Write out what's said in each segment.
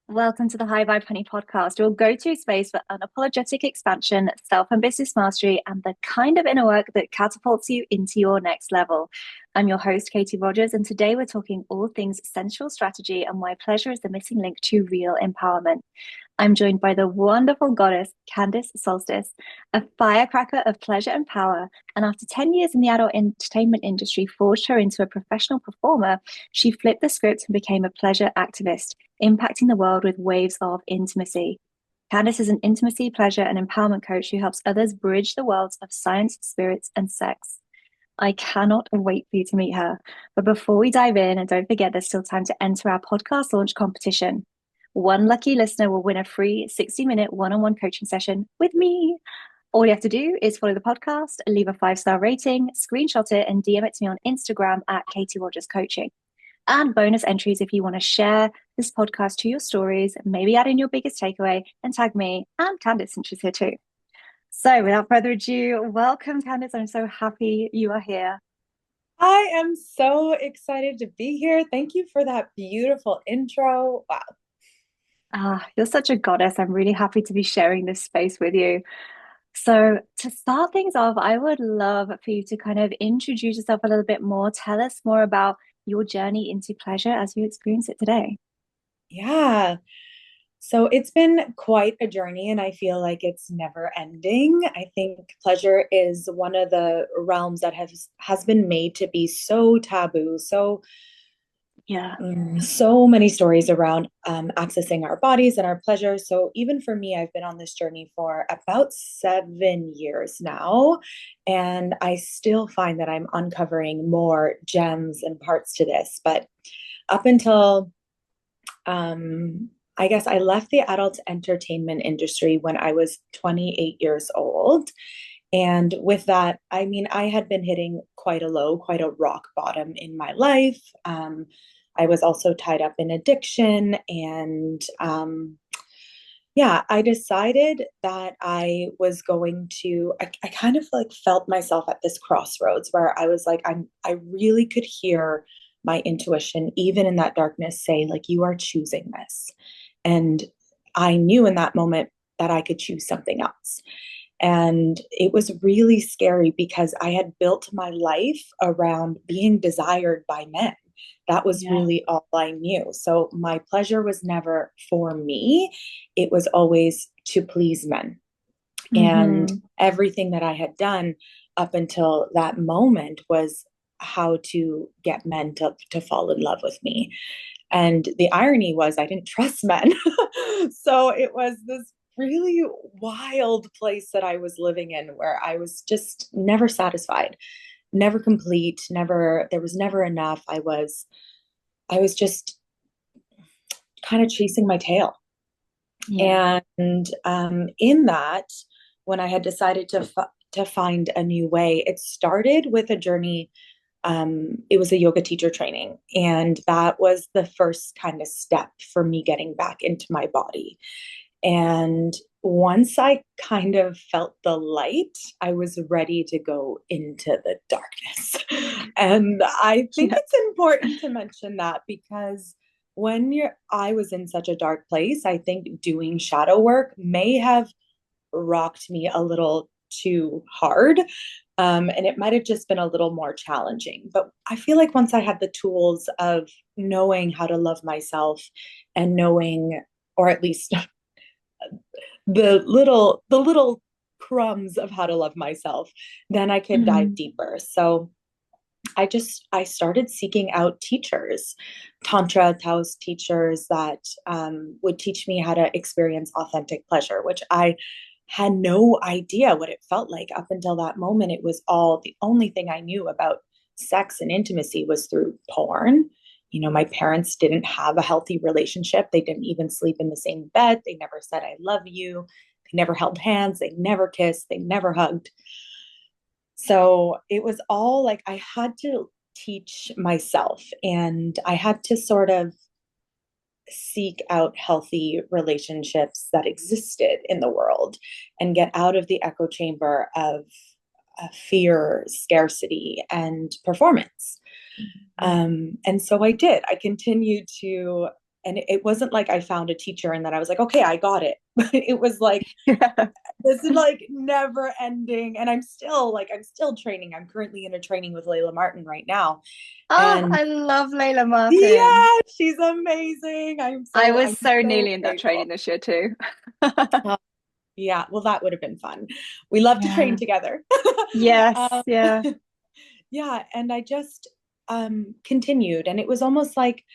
Welcome to the High Vibe Honey podcast, your go-to space for unapologetic expansion, self and business mastery, and the kind of inner work that catapults you into your next level. I'm your host, Katie Rogers, and today we're talking all things sensual strategy and why pleasure is the missing link to real empowerment. I'm joined by the wonderful goddess, Candice Solstice, a firecracker of pleasure and power. And after 10 years in the adult entertainment industry forged her into a professional performer, she flipped the script and became a pleasure activist, impacting the world with waves of intimacy. Candice is an intimacy, pleasure, and empowerment coach who helps others bridge the worlds of science, spirits, and sex. I cannot wait for you to meet her. But before we dive in, and don't forget, there's still time to enter our podcast launch competition. One lucky listener will win a free 60-minute one-on-one coaching session with me. All you have to do is follow the podcast, leave a 5-star rating, screenshot it, and DM it to me on Instagram at Katie Rogers Coaching. And bonus entries if you want to share this podcast to your stories, maybe add in your biggest takeaway and tag me and Candice, since she's here too. So without further ado, welcome, Candice. I'm so happy you are here. I am so excited to be here. Thank you for that beautiful intro. Wow. You're such a goddess. I'm really happy to be sharing this space with you. So, to start things off, I would love for you to kind of introduce yourself a little bit more. Tell us more about your journey into pleasure as you experience it today. Yeah. So it's been quite a journey, and I feel like it's never ending. I think pleasure is one of the realms that has been made to be so taboo, Yeah. so many stories around accessing our bodies and our pleasure. So even for me, I've been on this journey for about 7 years now, and I still find that I'm uncovering more gems and parts to this. But up until I guess I left the adult entertainment industry when I was 28 years old. And with that, I mean, I had been hitting quite a low, quite a rock bottom in my life. I was also tied up in addiction. And yeah, I decided that I was going to, I kind of like felt myself at this crossroads where I was like, I really could hear my intuition, even in that darkness, say, like, you are choosing this. And I knew in that moment that I could choose something else. And it was really scary because I had built my life around being desired by men. That was Yeah. really all I knew. So my pleasure was never for me, it was always to please men. And Mm-hmm. everything that I had done up until that moment was how to get men to fall in love with me. And the irony was, I didn't trust men. So it was this really wild place that I was living in where I was just never satisfied, never complete, never, there was never enough. I was just kind of chasing my tail. Yeah. And in that, when I had decided to find a new way, it started with a journey. It was a yoga teacher training, and that was the first kind of step for me getting back into my body. And once I kind of felt the light, I was ready to go into the darkness. And I think Yeah. it's important to mention that because I was in such a dark place, I think doing shadow work may have rocked me a little too hard. And it might have just been a little more challenging. But I feel like once I had the tools of knowing how to love myself and knowing, or at least the little crumbs of how to love myself, then I could dive Mm-hmm. deeper. So I started seeking out teachers, Tantra Taoist teachers that would teach me how to experience authentic pleasure, which I had no idea what it felt like up until that moment. It was all the only thing I knew about sex and intimacy was through porn. You know, my parents didn't have a healthy relationship. They didn't even sleep in the same bed. They never said, I love you. They never held hands. They never kissed. They never hugged. So it was all like I had to teach myself, and I had to sort of seek out healthy relationships that existed in the world and get out of the echo chamber of fear, scarcity, and performance. And so I did. I continued to And it wasn't like I found a teacher and then I was like, okay, I got it. It was like, Yeah. this is like never ending. And I'm still training. I'm currently in a training with Layla Martin right now. Oh, And I love Layla Martin. yeah, she's amazing. I I'm was so so nearly in that training grateful. this year too. Uh, yeah, well, that would have been fun. We love to train Yeah. together. Yes. um, Yeah. yeah, and I just continued, and it was almost like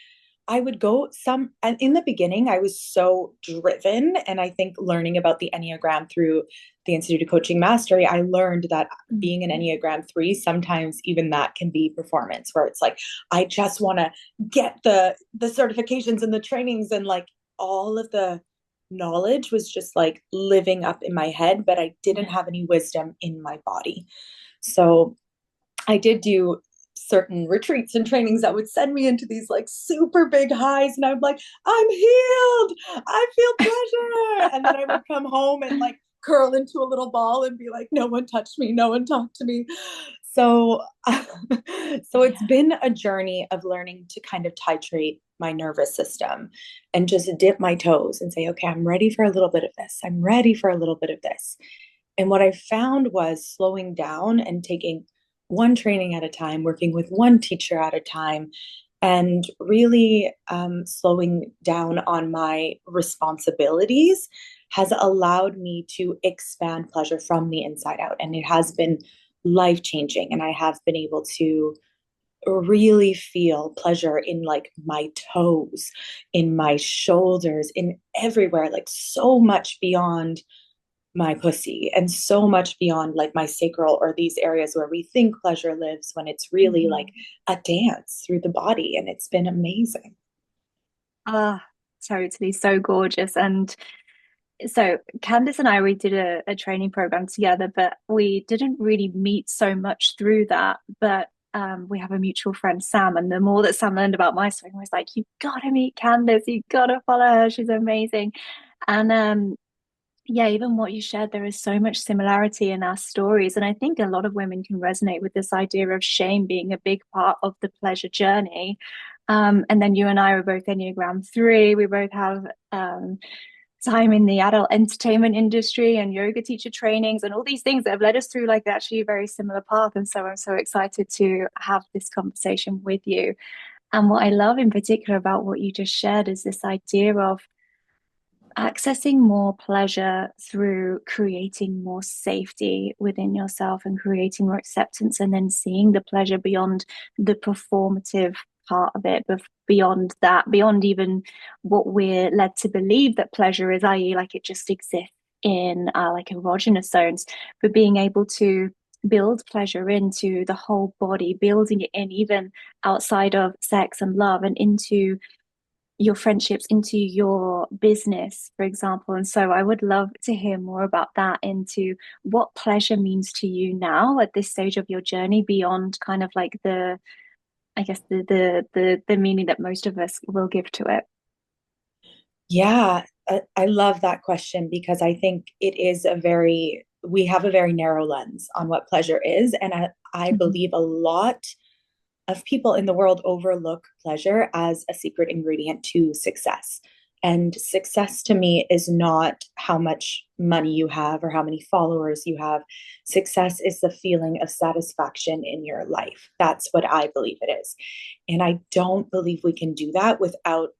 I would go some, and in the beginning, I was so driven. And I think learning about the Enneagram through the Institute of Coaching Mastery, I learned that being an Mhm. Enneagram 3, sometimes even that can be performance, where it's like, I just want to get the certifications and the trainings, and like all of the knowledge was just like living up in my head, but I didn't Yeah. have any wisdom in my body. So I did do certain retreats and trainings that would send me into these like super big highs. And I'm like, I'm healed. I feel pleasure. And then I would come home and like curl into a little ball and be like, no one touched me. No one talked to me. So, so it's Yeah. been a journey of learning to kind of titrate my nervous system and just dip my toes and say, okay, I'm ready for a little bit of this. I'm ready for a little bit of this. And what I found was slowing down and taking one training at a time, working with one teacher at a time, and really slowing down on my responsibilities has allowed me to expand pleasure from the inside out. And it has been life changing. And I have been able to really feel pleasure in like my toes, in my shoulders, in everywhere, like so much beyond my pussy and so much beyond like my sacral or these areas where we think pleasure lives, when it's really like Mhm. a dance through the body. And it's been amazing. Ah, totally. So gorgeous. And so Candice and I, we did a training program together, but we didn't really meet so much through that. But we have a mutual friend, Sam, and the more that Sam learned about my story, I was like, you gotta meet Candice, you gotta follow her. She's amazing. And yeah, even what you shared, there is so much similarity in our stories. And I think a lot of women can resonate with this idea of shame being a big part of the pleasure journey. And then you and I were both Enneagram 3. We both have time in the adult entertainment industry and yoga teacher trainings and all these things that have led us through like actually a very similar path. And so I'm so excited to have this conversation with you. And what I love in particular about what you just shared is this idea of accessing more pleasure through creating more safety within yourself and creating more acceptance, and then seeing the pleasure beyond the performative part of it, but beyond that, beyond even what we're led to believe that pleasure is, i.e., like it just exists in like erogenous zones, but being able to build pleasure into the whole body, building it in even outside of sex and love and into your friendships, into your business, for example. And so I would love to hear more about that, into what pleasure means to you now at this stage of your journey, beyond kind of like the, I guess the meaning that most of us will give to it. Yeah, I love that question because I think it is we have a very narrow lens on what pleasure is. And I Mhm. believe a lot of people in the world overlook pleasure as a secret ingredient to success. And success to me is not how much money you have or how many followers you have. Success is the feeling of satisfaction in your life. That's what I believe it is. And I don't believe we can do that without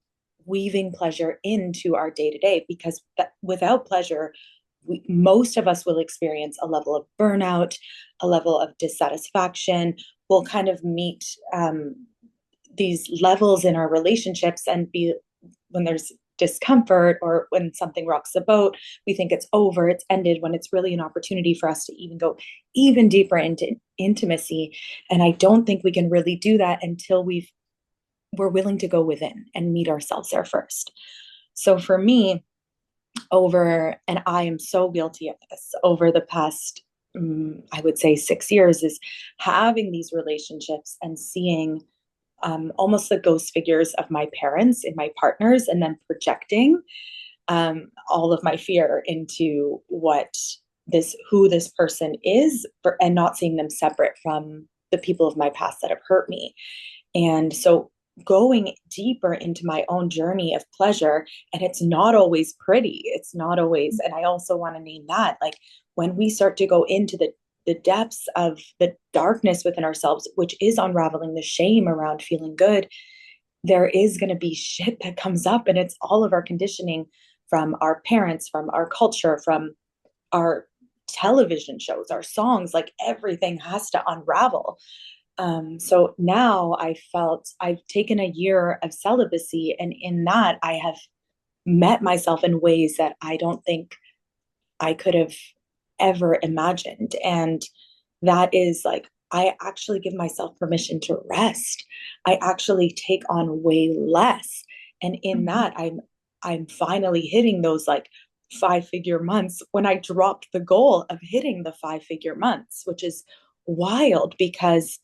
weaving pleasure into our day to day, because without pleasure, most of us will experience a level of burnout, a level of dissatisfaction. We'll kind of meet these levels in our relationships and be, when there's discomfort or when something rocks the boat, we think it's over, it's ended, when it's really an opportunity for us to even go even deeper into intimacy. And I don't think we can really do that until we're willing to go within and meet ourselves there first. So for me, and I am so guilty of this over the past, I would say 6 years, is having these relationships and seeing almost the ghost figures of my parents and my partners, and then projecting all of my fear into who this person is, and not seeing them separate from the people of my past that have hurt me. And so going deeper into my own journey of pleasure. And it's not always pretty. It's not always, and I also want to name that, like, when we start to go into the depths of the darkness within ourselves, which is unraveling the shame around feeling good, there is going to be shit that comes up. And it's all of our conditioning from our parents, from our culture, from our television shows, our songs, like everything has to unravel. So now I felt I've taken a year of celibacy, and in that I have met myself in ways that I don't think I could have ever imagined. And that is like, I actually give myself permission to rest. I actually take on way less. And in Mhm. that, I'm finally hitting those like 5-figure months when I dropped the goal of hitting the 5-figure months, which is wild because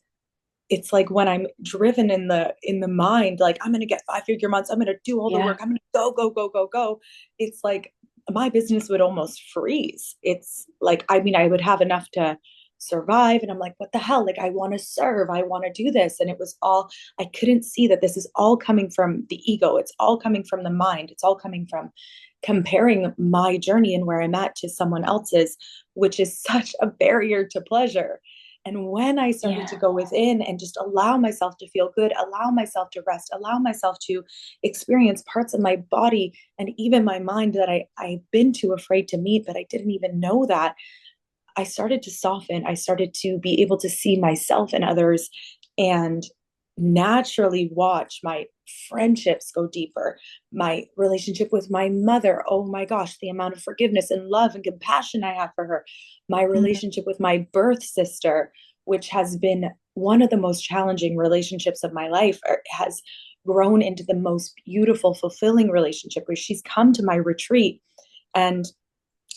it's like when I'm driven in the mind, like I'm gonna get 5-figure months, I'm gonna do all the Yeah. work, I'm gonna go, go, go, go, go. It's like my business would almost freeze. It's like, I mean, I would have enough to survive. And I'm like, what the hell? Like, I want to serve, I want to do this. And it was all, I couldn't see that this is all coming from the ego. It's all coming from the mind. It's all coming from comparing my journey and where I'm at to someone else's, which is such a barrier to pleasure. And when I started to Yeah. go within and just allow myself to feel good, allow myself to rest, allow myself to experience parts of my body and even my mind that I've been too afraid to meet, but I didn't even know that, I started to soften. I started to be able to see myself and others and naturally watch my friendships go deeper. My relationship with my mother, oh my gosh, the amount of forgiveness and love and compassion I have for her. My Mm. relationship with my birth sister, which has been one of the most challenging relationships of my life, has grown into the most beautiful, fulfilling relationship where she's come to my retreat and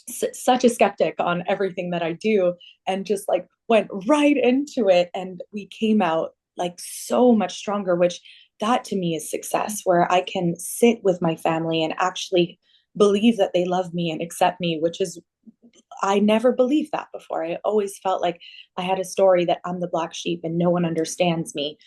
such a skeptic on everything that I do, and just like went right into it. And we came out like so much stronger, which that to me is success, where I can sit with my family and actually believe that they love me and accept me, which is, I never believed that before. I always felt like I had a story that I'm the black sheep and no one understands me.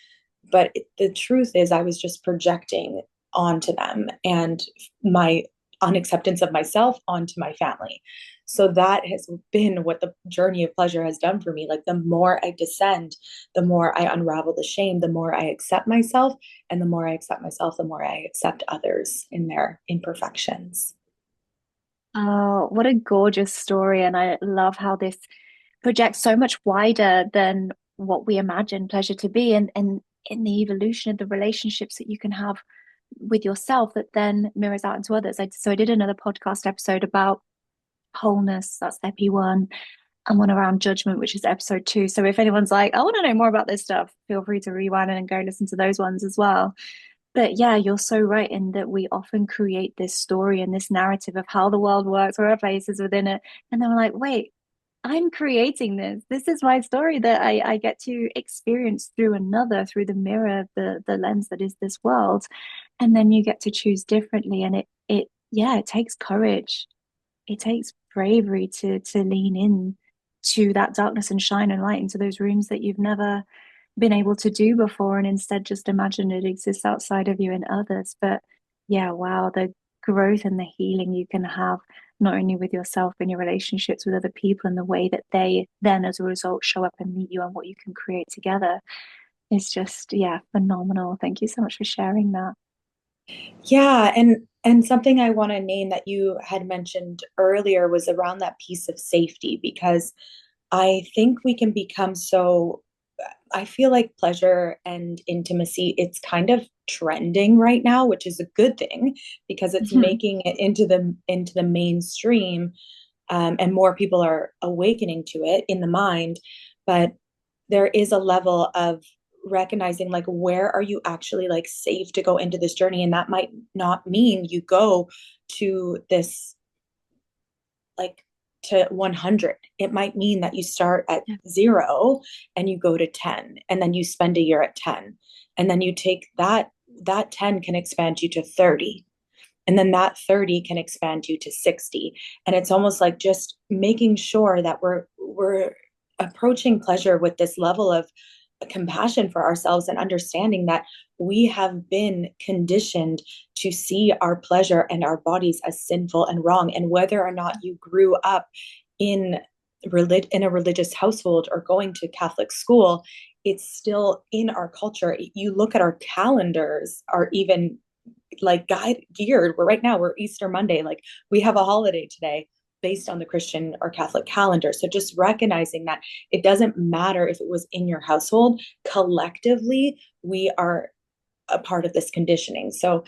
But the truth is, I was just projecting onto them and my unacceptance of myself onto my family. So that has been what the journey of pleasure has done for me. Like the more I descend, the more I unravel the shame, the more I accept myself. And the more I accept myself, the more I accept others in their imperfections. Oh, what a gorgeous story. And I love how this projects so much wider than what we imagine pleasure to be, and in the evolution of the relationships that you can have with yourself that then mirrors out into others. So I did another podcast episode about wholeness, that's EP1, and one around judgment, which is episode 2. So if anyone's like, I want to know more about this stuff, feel free to rewind and go listen to those ones as well. But yeah, you're so right in that we often create this story and this narrative of how the world works or our places within it. And then we're like, wait, I'm creating this. This is my story that I get to experience through another, through the mirror, the lens that is this world. And then you get to choose differently. And yeah, it takes courage. It takes bravery to lean in to that darkness and shine a light into those rooms that you've never been able to do before, and instead just imagine it exists outside of you and others. But yeah, wow, the growth and the healing you can have not only with yourself and your relationships with other people and the way that they then as a result show up and meet you and what you can create together is just, yeah, phenomenal. Thank you so much for sharing that. Yeah, and something I want to name that you had mentioned earlier was around that piece of safety, because I think we can become so, I feel like pleasure and intimacy, it's kind of trending right now, which is a good thing because it's Mhm. making it into the mainstream, and more people are awakening to it in the mind. But there is a level of recognizing like, where are you actually like safe to go into this journey, and that might not mean you go to this like to 100. It might mean that you start at Yeah. 0 and you go to 10, and then you spend a year at 10, and then you take that 10 can expand you to 30, and then that 30 can expand you to 60. And it's almost like just making sure that we're approaching pleasure with this level of compassion for ourselves and understanding that we have been conditioned to see our pleasure and our bodies as sinful and wrong. And whether or not you grew up in in a religious household or going to Catholic school, it's still in our culture. You look at our calendars are even like geared. We're Easter Monday, like we have a holiday today based on the Christian or Catholic calendar. So just recognizing that it doesn't matter if it was in your household, collectively, we are a part of this conditioning. So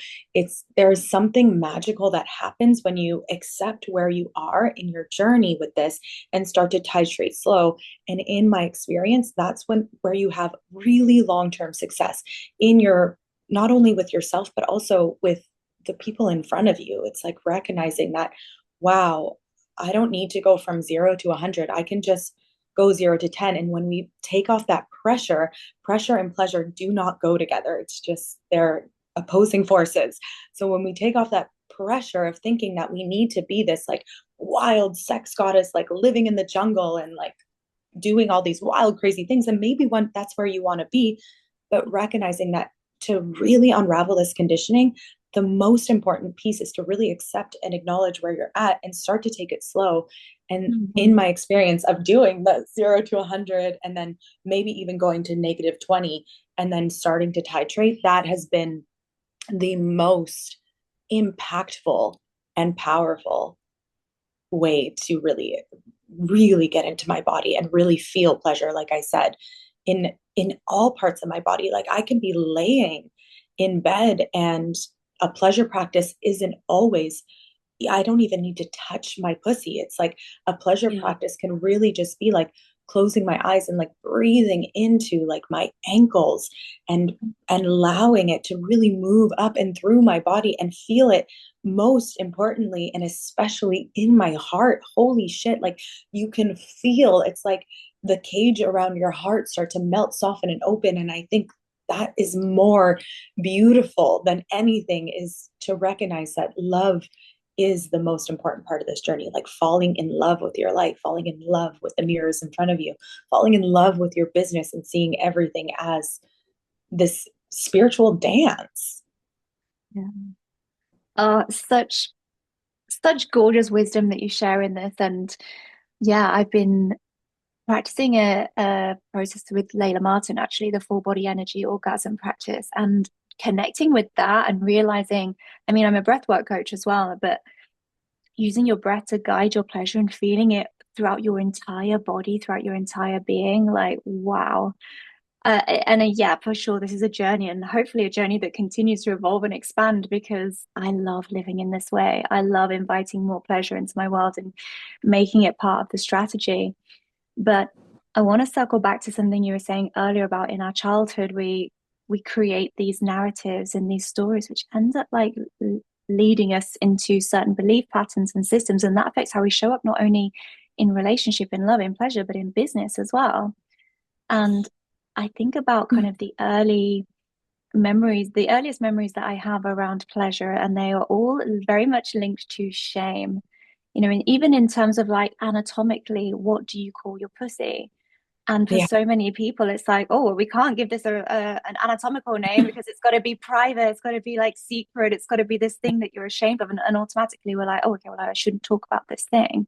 there's something magical that happens when you accept where you are in your journey with this and start to titrate slow. And in my experience, that's where you have really long-term success in your, not only with yourself, but also with the people in front of you. It's like recognizing that, wow, I don't need to go from 0 to 100. I can just go 0 to 10. And when we take off that pressure and pleasure do not go together. It's just they're opposing forces. So when we take off that pressure of thinking that we need to be this like wild sex goddess, like living in the jungle and like doing all these wild, crazy things, and maybe that's where you want to be, but recognizing that to really unravel this conditioning, the most important piece is to really accept and acknowledge where you're at and start to take it slow. And in my experience of doing the 0 to 100 and then maybe even going to -20 and then starting to titrate, that has been the most impactful and powerful way to really, really get into my body and really feel pleasure. Like I said, in all parts of my body, like I can be laying in bed and a pleasure practice isn't always, I don't even need to touch my pussy. It's like a pleasure practice can really just be like closing my eyes and like breathing into like my ankles and allowing it to really move up and through my body and feel it, most importantly and especially in my heart. Holy shit, like you can feel, it's like the cage around your heart start to melt, soften, and open. And I think that is more beautiful than anything, is to recognize that love is the most important part of this journey. Like falling in love with your life, falling in love with the mirrors in front of you, falling in love with your business, and seeing everything as this spiritual dance. Yeah. Such gorgeous wisdom that you share in this. And yeah, I've been practicing a process with Layla Martin, actually, the full body energy orgasm practice, and connecting with that and realizing, I mean, I'm a breathwork coach as well, but using your breath to guide your pleasure and feeling it throughout your entire body, throughout your entire being, like, wow. Yeah, for sure, this is a journey, and hopefully a journey that continues to evolve and expand, because I love living in this way. I love inviting more pleasure into my world and making it part of the strategy. But I want to circle back to something you were saying earlier about in our childhood, we create these narratives and these stories, which end up like leading us into certain belief patterns and systems, and that affects how we show up, not only in relationship, in love, in pleasure, but in business as well. And I think about kind of the earliest memories that I have around pleasure, and they are all very much linked to shame. You know, and even in terms of like anatomically, what do you call your pussy? And for Yeah. so many people, it's like, oh, well, we can't give this an anatomical name because it's got to be private. It's got to be like secret. It's got to be this thing that you're ashamed of. And automatically we're like, oh, okay, well, I shouldn't talk about this thing.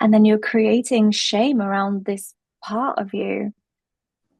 And then you're creating shame around this part of you.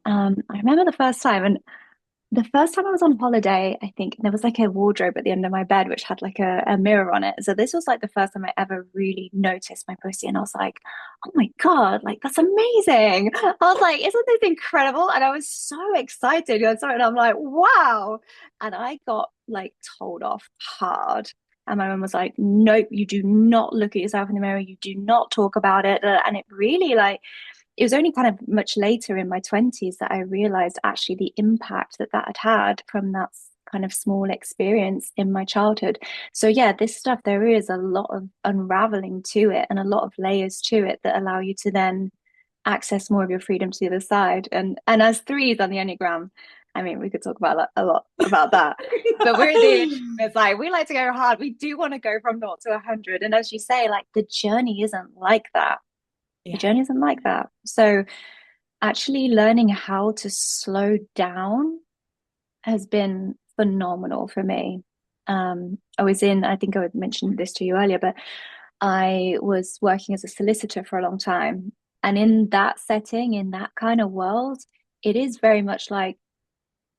I remember the first time I was on holiday, I think there was like a wardrobe at the end of my bed which had like a mirror on it. So this was like the first time I ever really noticed my pussy, and I was like, oh my God, like that's amazing. I was like, isn't this incredible? And I was so excited. I saw it and I'm like, wow. And I got like told off hard. And my mum was like, nope, you do not look at yourself in the mirror. You do not talk about it. And it really like, it was only kind of much later in my 20s that I realized actually the impact that that had had from that kind of small experience in my childhood. So yeah, this stuff, there is a lot of unraveling to it and a lot of layers to it that allow you to then access more of your freedom to the other side. And as threes on the Enneagram, I mean, we could talk about a lot about that. But we're it's like we like to go hard. We do want to go from 0 to 100. And as you say, like the journey isn't like that. The Yeah. journey isn't like that. So actually learning how to slow down has been phenomenal for me. I think I had mentioned this to you earlier, but I was working as a solicitor for a long time. And in that setting, in that kind of world, it is very much like,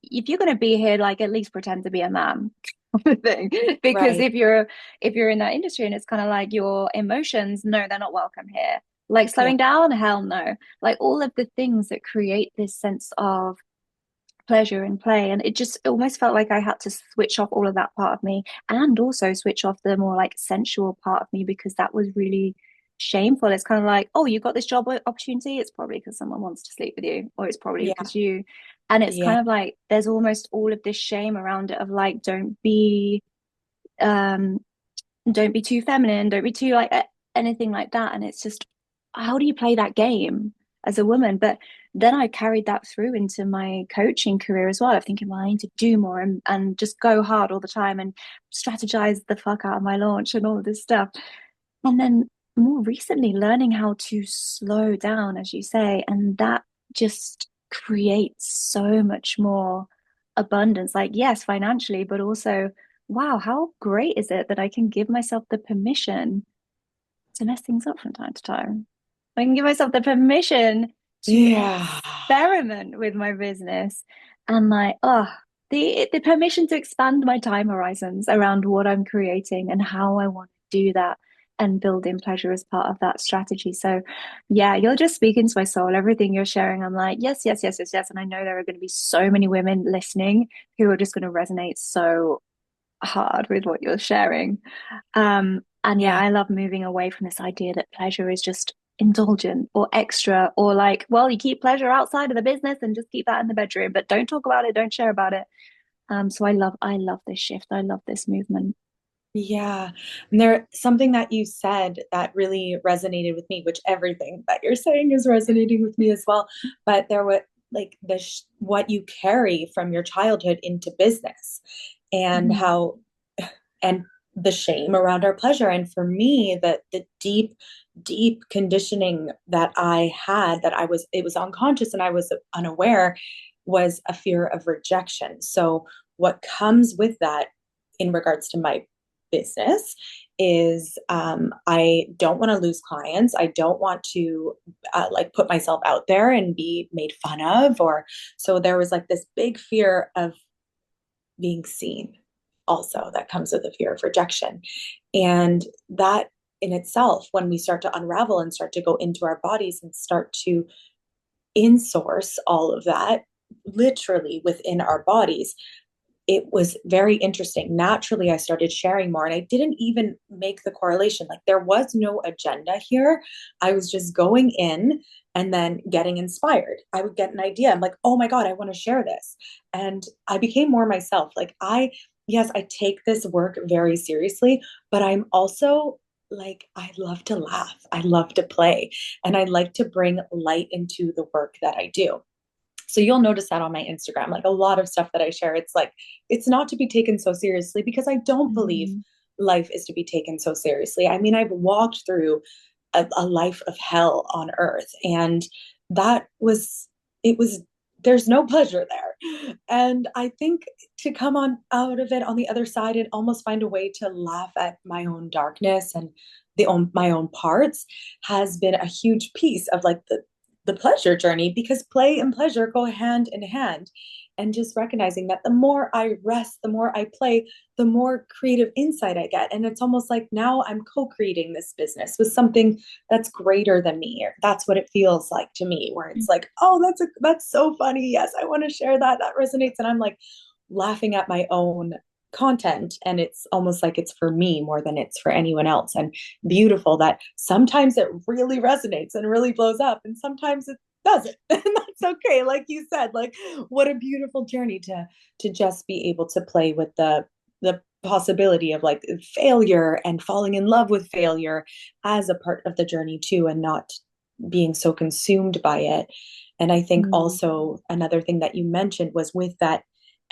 if you're going to be here, like at least pretend to be a man thing. Because Right. if you're in that industry and it's kind of like your emotions, no, they're not welcome here. Like Yeah. slowing down, hell no. Like all of the things that create this sense of pleasure and play. And it just almost felt like I had to switch off all of that part of me and also switch off the more like sensual part of me because that was really shameful. It's kind of like, oh, you got this job opportunity. It's probably because someone wants to sleep with you, or it's probably Yeah. because you. And it's Yeah. kind of like there's almost all of this shame around it of like, um don't be too feminine, don't be too like anything like that. And it's just, how do you play that game as a woman? But then I carried that through into my coaching career as well, of thinking, well, I need to do more and just go hard all the time and strategize the fuck out of my launch and all of this stuff. And then more recently, learning how to slow down, as you say, and that just creates so much more abundance. Like, yes, financially, but also, wow, how great is it that I can give myself the permission to mess things up from time to time? I can give myself the permission to Yeah. experiment with my business and like, oh, the permission to expand my time horizons around what I'm creating and how I want to do that and build in pleasure as part of that strategy. So yeah, you're just speaking to my soul. Everything you're sharing, I'm like, yes, yes, yes, yes, yes. And I know there are going to be so many women listening who are just going to resonate so hard with what you're sharing. And yeah, Yeah. I love moving away from this idea that pleasure is just indulgent or extra, or like, well, you keep pleasure outside of the business and just keep that in the bedroom, but don't talk about it, don't share about it. So I love this shift. I love this movement. Yeah. And there something that you said that really resonated with me, which everything that you're saying is resonating with me as well. But there were like what you carry from your childhood into business and Mhm. how and the shame around our pleasure. And for me, the deep, deep conditioning that I had that it was unconscious and I was unaware was a fear of rejection. So what comes with that in regards to my business is I don't want to lose clients. I don't want to like put myself out there and be made fun of. Or so there was like this big fear of being seen, also, that comes with a fear of rejection. And that in itself, when we start to unravel and start to go into our bodies and start to insource all of that literally within our bodies, it was very interesting. Naturally, I started sharing more and I didn't even make the correlation. Like there was no agenda here. I was just going in and then getting inspired. I would get an idea. I'm like, oh my God, I want to share this. And I became more myself. Yes, I take this work very seriously, but I'm also like, I love to laugh. I love to play. And I like to bring light into the work that I do. So you'll notice that on my Instagram, like a lot of stuff that I share, it's like, it's not to be taken so seriously because I don't believe Mm. life is to be taken so seriously. I mean, I've walked through a life of hell on earth, and that was, it was, there's no pleasure there. And I think to come on out of it on the other side and almost find a way to laugh at my own darkness and my own parts has been a huge piece of like the pleasure journey, because play and pleasure go hand in hand. And just recognizing that the more I rest, the more I play, the more creative insight I get. And it's almost like now I'm co-creating this business with something that's greater than me. Or that's what it feels like to me, where it's like, oh, that's so funny. Yes, I want to share that. That resonates. And I'm like laughing at my own content, and it's almost like it's for me more than it's for anyone else. And beautiful that sometimes it really resonates and really blows up and sometimes it doesn't. And that's okay. Like you said, like what a beautiful journey to just be able to play with the possibility of like failure and falling in love with failure as a part of the journey too, and not being so consumed by it. And I think Mm. also another thing that you mentioned was with that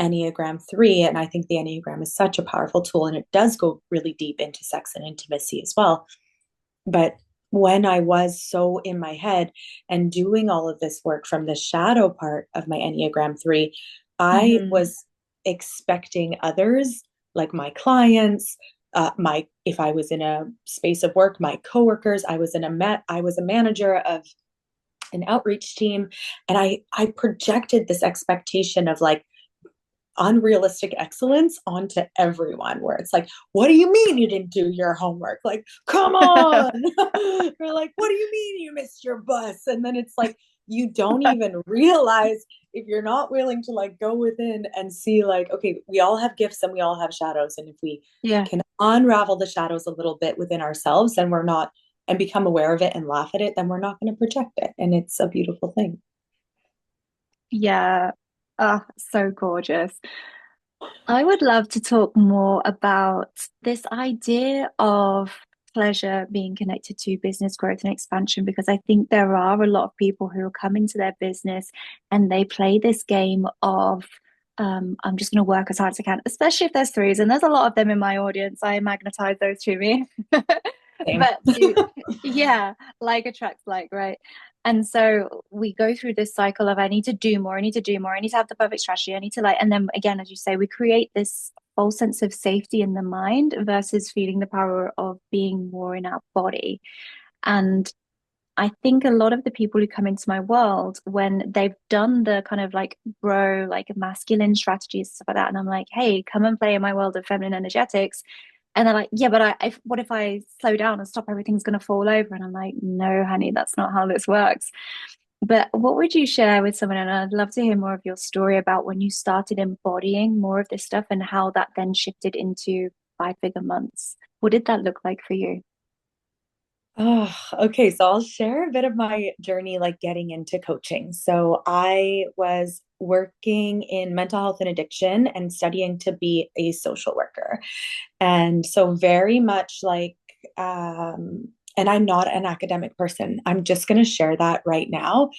Enneagram 3. And I think the Enneagram is such a powerful tool and it does go really deep into sex and intimacy as well. But when I was so in my head and doing all of this work from the shadow part of my Enneagram 3, I Mm-hmm. was expecting others, like my clients, if I was in a space of work, my coworkers, I was a manager of an outreach team, and I projected this expectation of like unrealistic excellence onto everyone, where it's like, what do you mean you didn't do your homework? Like, come on. Or like, what do you mean you missed your bus? And then it's like, you don't even realize, if you're not willing to like go within and see like, okay, we all have gifts and we all have shadows, and if we Yeah. can unravel the shadows a little bit within ourselves, and we're not, and become aware of it and laugh at it, then we're not going to project it, and it's a beautiful thing. Yeah. Oh, so gorgeous. I would love to talk more about this idea of pleasure being connected to business growth and expansion, because I think there are a lot of people who come into their business and they play this game of, I'm just going to work as hard as I can, especially if there's threes, and there's a lot of them in my audience. I magnetize those to me. Same. But yeah, like attracts like, right? And so we go through this cycle of I need to do more, I need to do more, I need to have the perfect strategy, I need to like, and then again, as you say, we create this false sense of safety in the mind versus feeling the power of being more in our body. And I think a lot of the people who come into my world, when they've done the kind of like bro, like masculine strategies, stuff like that, and I'm like, hey, come and play in my world of feminine energetics. And they're like, yeah, but what if I slow down and stop, everything's going to fall over? And I'm like, no, honey, that's not how this works. But what would you share with someone? And I'd love to hear more of your story about when you started embodying more of this stuff and how that then shifted into 5-figure months. What did that look like for you? Oh, okay. So I'll share a bit of my journey, like getting into coaching. So I was working in mental health and addiction and studying to be a social worker. And so very much like, and I'm not an academic person. I'm just going to share that right now.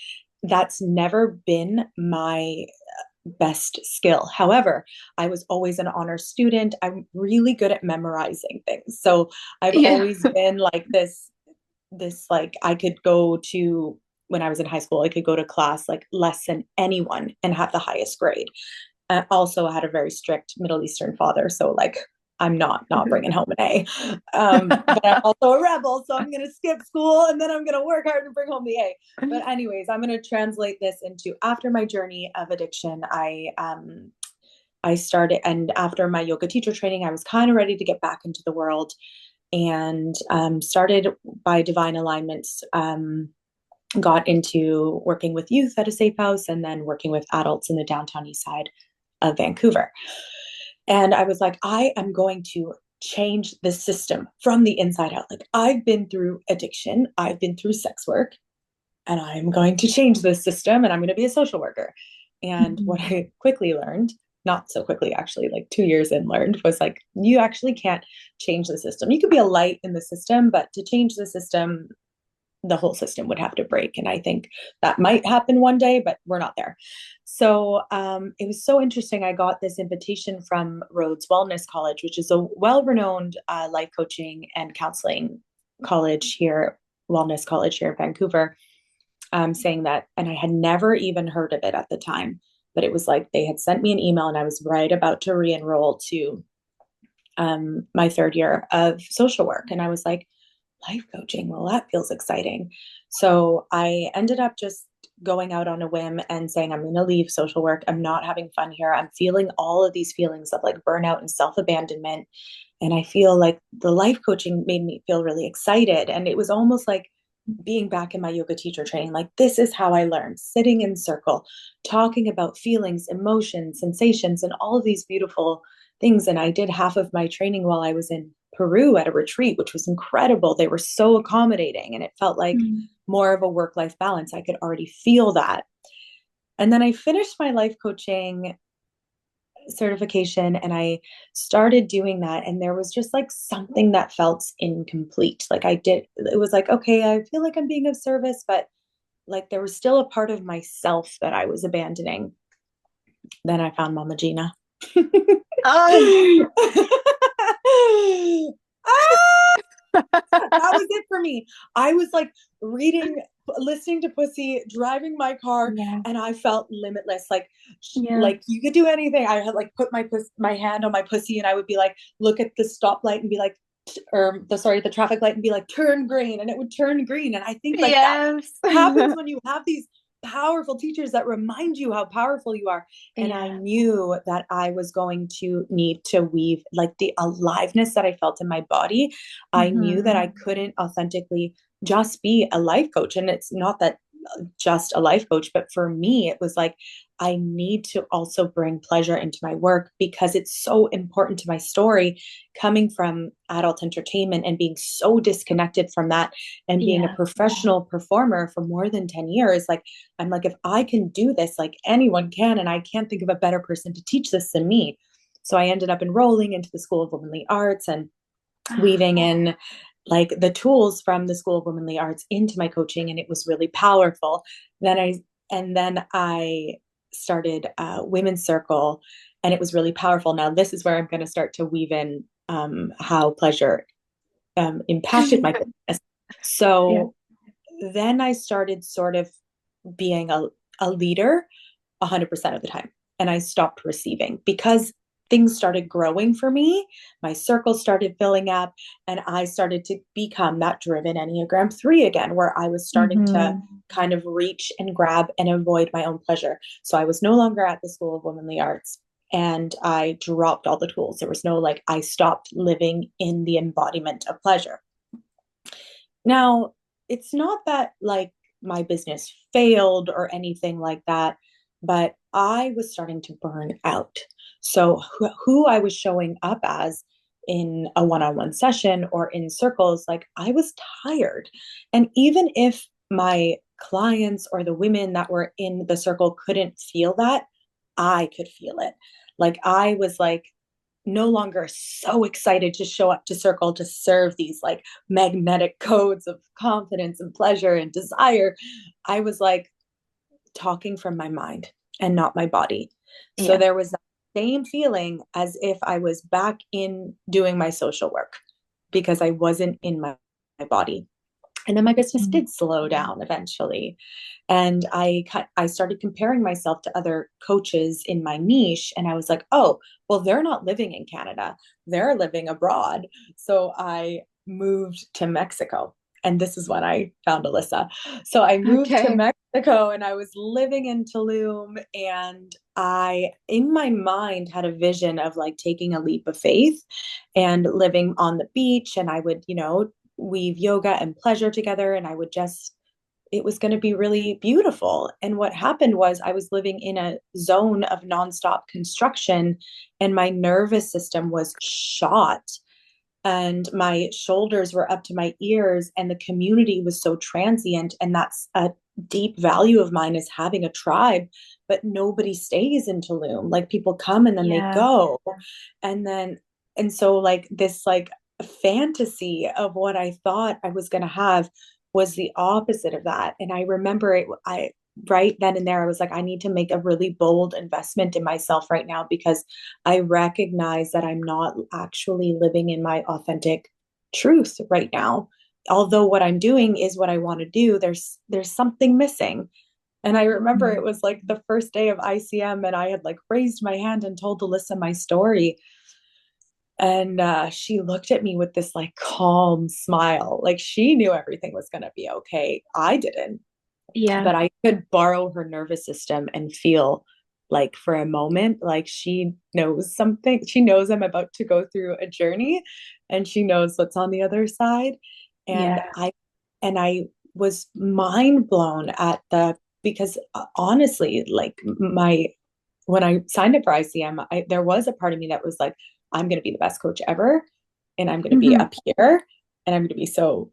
That's never been my best skill. However, I was always an honor student. I'm really good at memorizing things. So I've Yeah. always been like this like I could go to, when I was in high school, I could go to class like less than anyone and have the highest grade. I also had a very strict Middle Eastern father, so like I'm not bringing home an A. But I'm also a rebel, so I'm gonna skip school and then I'm gonna work hard to bring home the A. But anyways, I'm gonna translate this into, after my journey of addiction, I started, and after my yoga teacher training, I was kind of ready to get back into the world, and started by divine alignments, got into working with youth at a safe house and then working with adults in the downtown east side of Vancouver. And I was like, I am going to change the system from the inside out. Like, I've been through addiction, I've been through sex work, and I'm going to change this system, and I'm going to be a social worker. And what I quickly learned, not so quickly actually, like 2 years in, learned was like, you actually can't change the system. You could be a light in the system, but to change the system, the whole system would have to break. And I think that might happen one day, but we're not there. So it was so interesting. I got this invitation from Rhodes Wellness College, which is a well-renowned life coaching and counseling college here, wellness college here in Vancouver, saying that, and I had never even heard of it at the time, but it was like they had sent me an email, and I was right about to re-enroll to my third year of social work. And I was like, life coaching, well, that feels exciting. So I ended up just going out on a whim and saying, I'm going to leave social work. I'm not having fun here. I'm feeling all of these feelings of like burnout and self-abandonment. And I feel like the life coaching made me feel really excited. And it was almost like being back in my yoga teacher training. Like, this is how I learned, sitting in circle, talking about feelings, emotions, sensations, and all of these beautiful things. And I did half of my training while I was in Peru at a retreat, which was incredible. They were so accommodating, and it felt like more of a work-life balance. I could already feel that. And then I finished my life coaching certification and I started doing that. And there was just like something that felt incomplete. Like it was like, okay, I feel like I'm being of service, but like there was still a part of myself that I was abandoning. Then I found Mama Gina. Oh, Ah! That was it for me. I was like listening to Pussy, driving my car, Yeah. and I felt limitless. Yeah. Like you could do anything. I had like put my hand on my pussy, and I would be like, look at the stoplight and be like, the traffic light and be like, turn green, and it would turn green. And I think like that Yes. happens when you have these powerful teachers that remind you how powerful you are. And I Yeah. knew that I was going to need to weave like the aliveness that I felt in my body. I knew that I couldn't authentically just be a life coach. And it's not that just a life coach, but for me, it was like, I need to also bring pleasure into my work because it's so important to my story coming from adult entertainment and being so disconnected from that and being a Yeah. professional performer for more than 10 years. Like, I'm like, if I can do this, like anyone can, and I can't think of a better person to teach this than me. So I ended up enrolling into the School of Womanly Arts and weaving in like the tools from the School of Womanly Arts into my coaching, and it was really powerful. Then I started Women's Circle, and it was really powerful. Now this is where I'm going to start to weave in how pleasure impacted my business. Yeah. So then I started sort of being a leader 100% of the time. And I stopped receiving because things started growing for me. My circle started filling up, and I started to become that driven Enneagram 3 again, where I was starting to kind of reach and grab and avoid my own pleasure. So I was no longer at the School of Womanly Arts, and I dropped all the tools. There was no like, I stopped living in the embodiment of pleasure. Now, it's not that like my business failed or anything like that, but I was starting to burn out. So, who I was showing up as in a one on one session or in circles, like I was tired. And even if my clients or the women that were in the circle couldn't feel that, I could feel it. Like, I was like, no longer so excited to show up to circle to serve these like magnetic codes of confidence and pleasure and desire. I was like talking from my mind and not my body. So Yeah. there was that same feeling as if I was back in doing my social work because I wasn't in my body. And then my business did slow down eventually. And I started comparing myself to other coaches in my niche. And I was like, oh, well, they're not living in Canada. They're living abroad. So I moved to Mexico. And this is when I found Alyssa. So I moved to Okay. Mexico and I was living in Tulum. And I, in my mind, had a vision of like taking a leap of faith and living on the beach. And I would, weave yoga and pleasure together. And I would just, it was going to be really beautiful. And what happened was I was living in a zone of nonstop construction, and my nervous system was shot. And my shoulders were up to my ears, and the community was so transient. And that's a deep value of mine, is having a tribe, but nobody stays in Tulum. Like, people come and then they Yeah. go. And so like this like fantasy of what I thought I was going to have was the opposite of that. And I remember I right then and there, I was like, I need to make a really bold investment in myself right now, because I recognize that I'm not actually living in my authentic truth right now. Although what I'm doing is what I want to do, there's something missing. And I remember it was like the first day of ICM, and I had like raised my hand and told Alyssa my story. And she looked at me with this like calm smile. Like, she knew everything was going to be okay. I didn't, Yeah. but I could borrow her nervous system and feel like for a moment, like she knows something. She knows I'm about to go through a journey, and she knows what's on the other side. And Yeah. I was mind blown because honestly, like when I signed up for ICM, there was a part of me that was like, I'm going to be the best coach ever, and I'm going to be up here, and I'm going to be so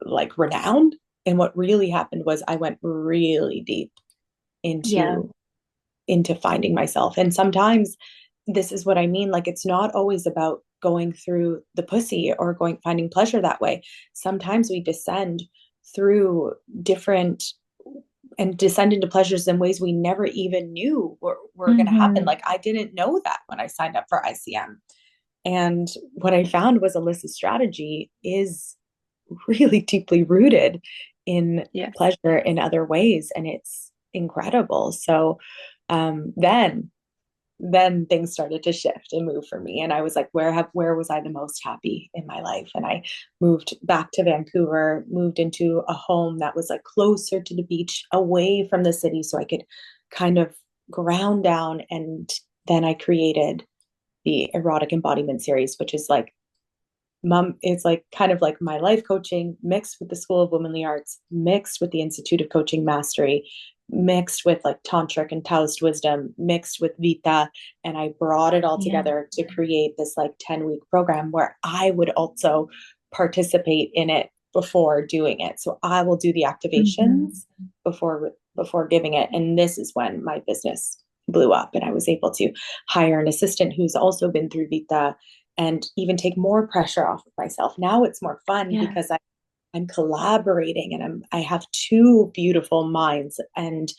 like renowned. And what really happened was I went really deep Yeah. into finding myself. And sometimes this is what I mean. Like, it's not always about going through the pussy or finding pleasure that way. Sometimes we descend through different and descend into pleasures in ways we never even knew were going to happen. Like, I didn't know that when I signed up for ICM. And what I found was Alyssa's strategy is really deeply rooted in Yes. pleasure in other ways, and it's incredible. So then things started to shift and move for me, and I was like, where was I the most happy in my life? And I moved back to Vancouver, moved into a home that was like closer to the beach, away from the city, so I could kind of ground down. And then I created the erotic embodiment series, which is like it's like kind of like my life coaching mixed with the School of Womanly Arts, mixed with the Institute of Coaching Mastery, mixed with like tantric and Taoist wisdom, mixed with Vita. And I brought it all Yeah. together to create this like 10-week program where I would also participate in it before doing it. So I will do the Mm-hmm. activations before giving it. And this is when my business blew up, and I was able to hire an assistant who's also been through Vita, and even take more pressure off of myself. Now it's more fun Yeah. because I'm collaborating, and I have two beautiful minds, and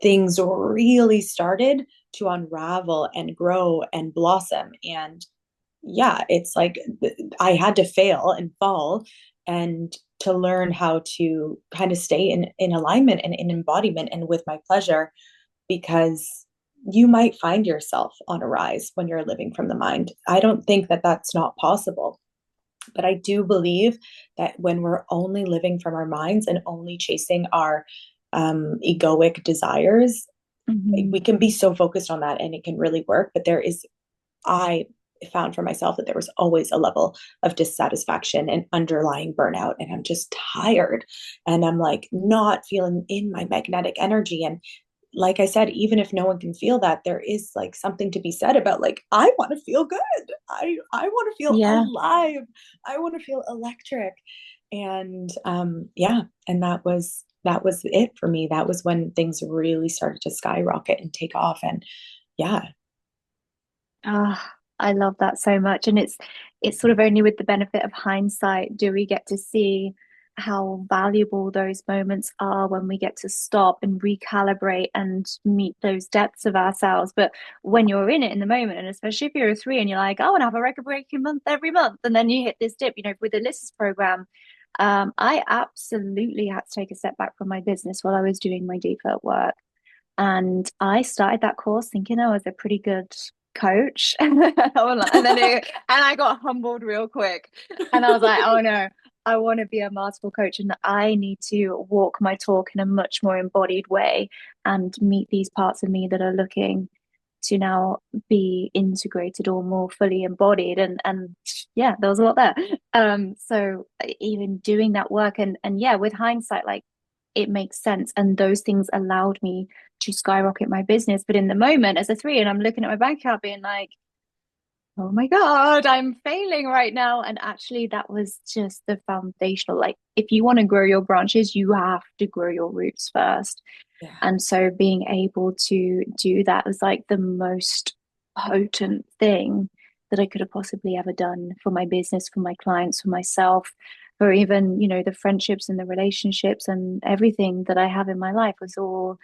things really started to unravel and grow and blossom. And yeah, it's like I had to fail and fall, and to learn how to kind of stay in alignment and in embodiment and with my pleasure, because you might find yourself on a rise when you're living from the mind. I don't think that that's not possible, but I do believe that when we're only living from our minds and only chasing our egoic desires, Mm-hmm. we can be so focused on that and it can really work. But I found for myself that there was always a level of dissatisfaction and underlying burnout. And I'm just tired, and I'm like not feeling in my magnetic energy. And like I said, even if no one can feel that, there is like something to be said about like, I want to feel good. I want to feel Yeah. alive. I want to feel electric. And yeah, and that was it for me. That was when things really started to skyrocket and take off. And yeah. Ah, I love that so much. And it's sort of only with the benefit of hindsight do we get to see how valuable those moments are when we get to stop and recalibrate and meet those depths of ourselves. But when you're in it in the moment, and especially if you're a three and you're like, I want to have a record breaking month every month, and then you hit this dip, with the Alyssa's program, I absolutely had to take a step back from my business while I was doing my deeper work. And I started that course thinking I was a pretty good coach. And I got humbled real quick. And I was like, oh no, I want to be a masterful coach and I need to walk my talk in a much more embodied way and meet these parts of me that are looking to now be integrated or more fully embodied. And yeah, there was a lot there. So even doing that work and yeah, with hindsight, like it makes sense. And those things allowed me to skyrocket my business. But in the moment, as a three, and I'm looking at my bank account being like, oh my God, I'm failing right now. And actually, that was just the foundational. Like, if you want to grow your branches, you have to grow your roots first. Yeah. And so being able to do that was like the most potent thing that I could have possibly ever done for my business, for my clients, for myself, for even, the friendships and the relationships and everything that I have in my life was all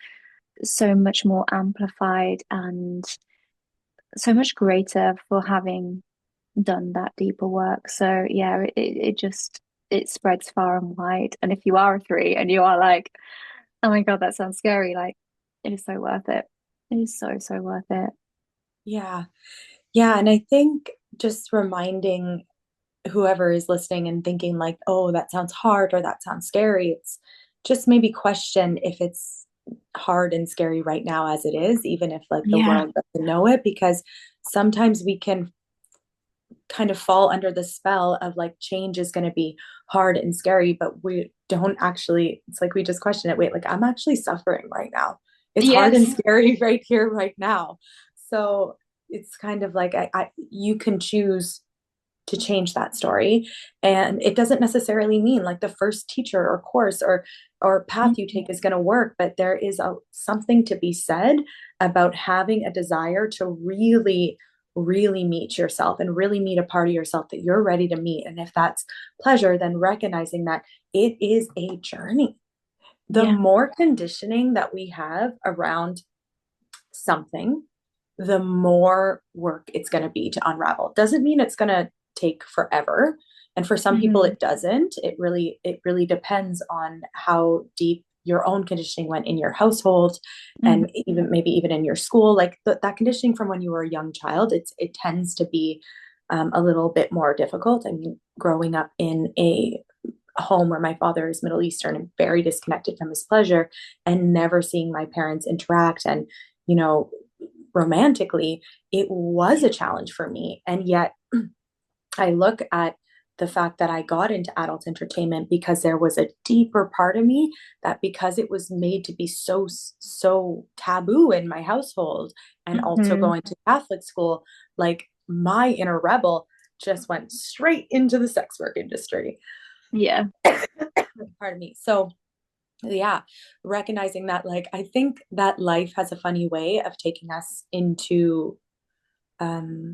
so much more amplified and so much greater for having done that deeper work. So yeah, it just it spreads far and wide. And if you are a three and you are like, oh my God, that sounds scary, like it is so worth it. It is so, so worth it. Yeah. Yeah. And I think just reminding whoever is listening and thinking like, oh, that sounds hard or that sounds scary, it's just maybe question if it's hard and scary right now as it is, even if like the Yeah. world doesn't know it, because sometimes we can kind of fall under the spell of like change is going to be hard and scary, but we don't actually, it's like we just question it. Wait, like I'm actually suffering right now. It's hard and Yes. scary right here, right now. So it's kind of like you can choose to change that story. And it doesn't necessarily mean like the first teacher or course or path you Mhm. take is going to work, but there is something to be said about having a desire to really meet yourself and really meet a part of yourself that you're ready to meet. And if that's pleasure, then recognizing that it is a journey. The Yeah. more conditioning that we have around something, the more work it's going to be to unravel. Doesn't mean it's going to take forever. And for some people Mm-hmm. it doesn't. It really depends on how deep your own conditioning went in your household, Mm-hmm. and even in your school. Like that conditioning from when you were a young child, it tends to be a little bit more difficult. I mean, growing up in a home where my father is Middle Eastern and very disconnected from his pleasure, and never seeing my parents interact and, you know, romantically, it was a challenge for me. And yet I look at the fact that I got into adult entertainment because there was a deeper part of me that, because it was made to be so taboo in my household, and also Mm-hmm. going to Catholic school, like my inner rebel just went straight into the sex work industry. Yeah. Pardon me. So yeah, recognizing that, like, I think that life has a funny way of taking us into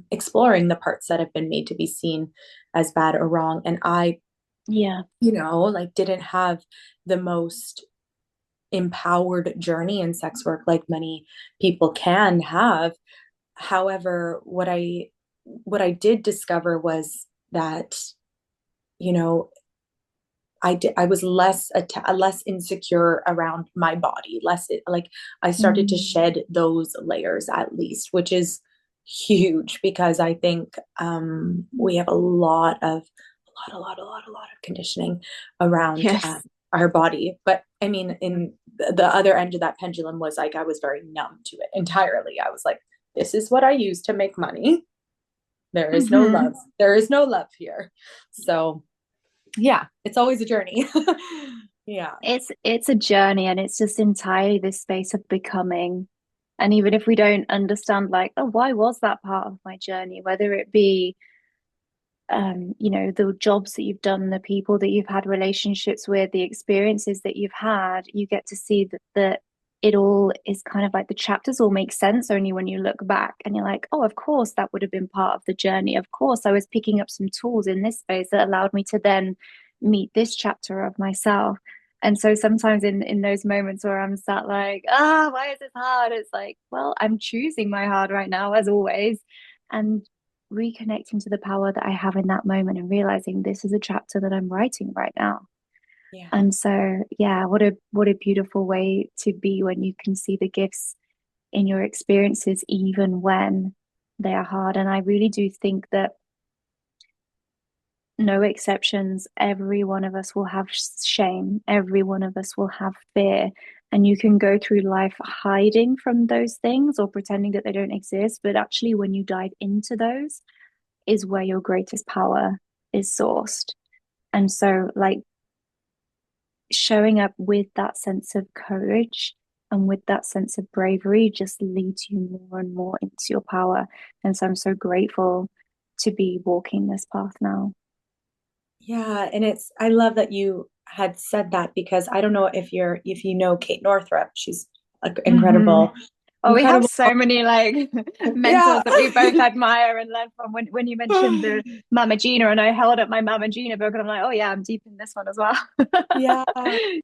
exploring the parts that have been made to be seen as bad or wrong. And I, Yeah. like, didn't have the most empowered journey in sex work like many people can have. However, what I did discover was that, you know, I was less insecure around my body, less like I started to Mm. shed those layers at least, which is huge, because I think we have a lot of conditioning around Yes. our body. But I mean, in the other end of that pendulum was like I was very numb to it entirely. I was like, this is what I use to make money. There is no Mm-hmm. love. There is no love here. So yeah, it's always a journey. Yeah. It's a journey, and it's just entirely this space of becoming. And even if we don't understand, like, oh, why was that part of my journey? Whether it be the jobs that you've done, the people that you've had relationships with, the experiences that you've had, you get to see that it all is kind of like the chapters all make sense only when you look back and you're like, oh, of course that would have been part of the journey. Of course, I was picking up some tools in this space that allowed me to then meet this chapter of myself. And so sometimes in those moments where I'm sat like, why is this hard? It's like, well, I'm choosing my hard right now, as always. And reconnecting to the power that I have in that moment and realizing this is a chapter that I'm writing right now. Yeah. And so, yeah, what a beautiful way to be when you can see the gifts in your experiences, even when they are hard. And I really do think that no exceptions, every one of us will have shame, every one of us will have fear. And you can go through life hiding from those things or pretending that they don't exist. But actually, when you dive into those, is where your greatest power is sourced. And so, like, showing up with that sense of courage and with that sense of bravery just leads you more and more into your power. And so, I'm so grateful to be walking this path now. Yeah. And I love that you had said that, because I don't know if you know Kate Northrup. She's like Mm-hmm. incredible, Oh, we have incredible. so many like Yeah. mentors that we both admire and learn from. When you mentioned the Mama Gina, and I held up my Mama Gina book, and I'm like, oh yeah, I'm deep in this one as well. Yeah.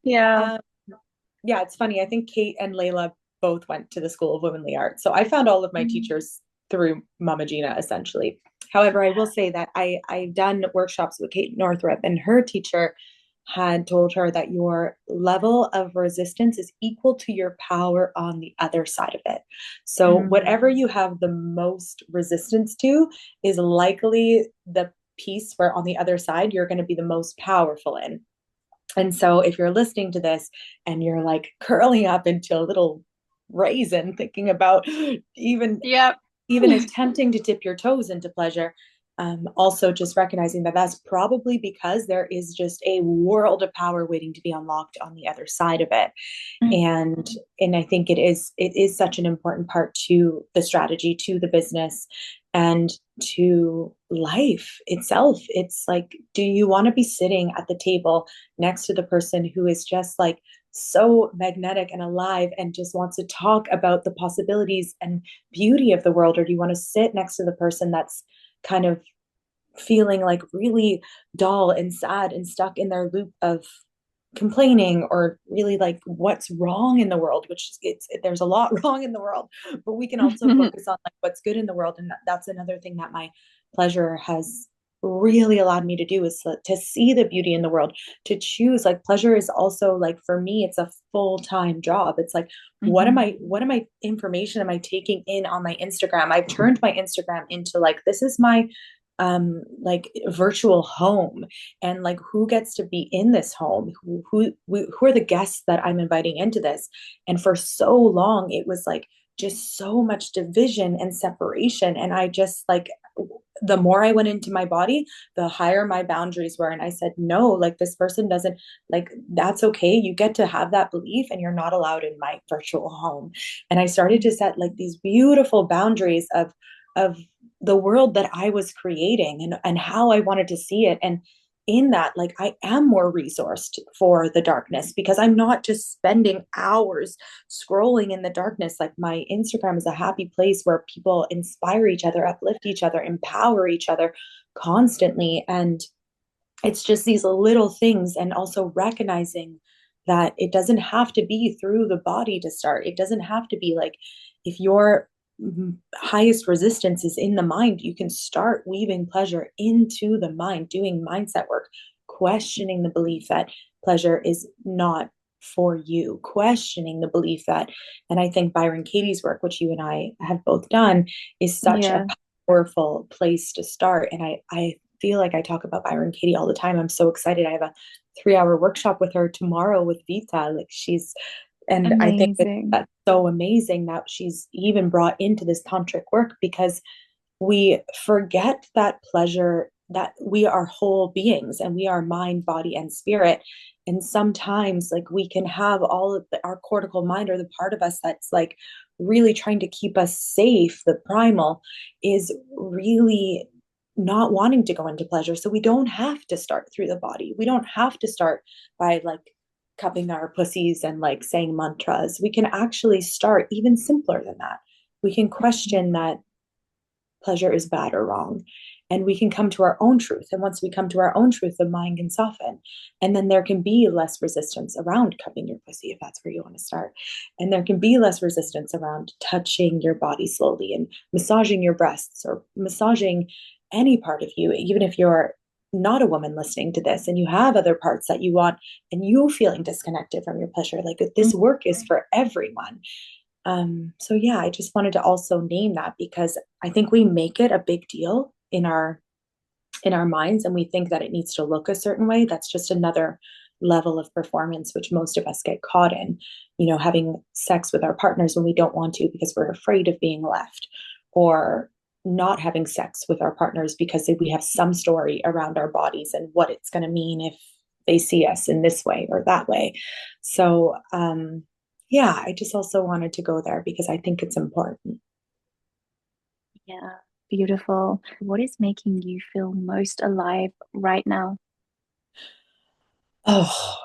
Yeah. Um, yeah, it's funny. I think Kate and Layla both went to the School of Womenly Art. So I found all of my Mm. teachers through Mama Gina, essentially. However, I will say that I've done workshops with Kate Northrup, and her teacher had told her that your level of resistance is equal to your power on the other side of it. So Mm. whatever you have the most resistance to is likely the piece where on the other side you're going to be the most powerful in. And so if you're listening to this and you're like curling up into a little raisin thinking about even Yep. even attempting to dip your toes into pleasure, also just recognizing that that's probably because there is just a world of power waiting to be unlocked on the other side of it. and and I think it is such an important part to the strategy, to the business, and to life itself. It's like, do you want to be sitting at the table next to the person who is just like so magnetic and alive and just wants to talk about the possibilities and beauty of the world, or do you want to sit next to the person that's kind of feeling like really dull and sad and stuck in their loop of complaining, or really like what's wrong in the world, which there's a lot wrong in the world, but we can also focus on like what's good in the world. And that's another thing that my pleasure has really allowed me to do is to see the beauty in the world, to choose. Like pleasure is also like, for me, it's a full-time job. It's like, Mm-hmm. what am I information am I taking in on my Instagram? I've turned my Instagram into like, this is my like virtual home, and like who gets to be in this home, who are the guests that I'm inviting into this. And for so long it was like just so much division and separation, and I just like, the more I went into my body, the higher my boundaries were. And I said, no, like this person doesn't, like, that's okay. You get to have that belief and you're not allowed in my virtual home. And I started to set like these beautiful boundaries of the world that I was creating, and how I wanted to see it. And in that, like, I am more resourced for the darkness because I'm not just spending hours scrolling in the darkness. Like, my Instagram is a happy place where people inspire each other, uplift each other, empower each other constantly. And it's just these little things, and also recognizing that it doesn't have to be through the body to start. It doesn't have to be like, if your highest resistance is in the mind, you can start weaving pleasure into the mind, doing mindset work, questioning the belief that pleasure is not for you, questioning the belief that, and I think Byron Katie's work, which you and I have both done, is such a Yeah, powerful place to start. And I feel like I talk about Byron Katie all the time. I'm so excited. I have a 3 hour workshop with her tomorrow with Vita. Like, she's, and I think that amazing. that's so amazing that she's even brought into this tantric work, because we forget that pleasure, that we are whole beings and we are mind, body, and spirit. And sometimes like we can have all of our cortical mind, or the part of us that's like really trying to keep us safe, the primal, is really not wanting to go into pleasure. So we don't have to start through the body. We don't have to start by like cupping our pussies and like saying mantras. We can actually start even simpler than that. We can question that pleasure is bad or wrong. And we can come to our own truth. And once we come to our own truth, the mind can soften. And then there can be less resistance around cupping your pussy, if that's where you want to start. And there can be less resistance around touching your body slowly and massaging your breasts, or massaging any part of you, even if you're not a woman listening to this and you have other parts that you want and you feeling disconnected from your pleasure. Like, this work is for everyone. So yeah, I just wanted to also name that, because I think we make it a big deal in our minds, and we think that it needs to look a certain way. That's just another level of performance, which most of us get caught in, having sex with our partners when we don't want to because we're afraid of being left, or not having sex with our partners because we have some story around our bodies and what it's going to mean if they see us in this way or that way. So, yeah, I just also wanted to go there because I think it's important. Yeah, beautiful. What is making you feel most alive right now? Oh,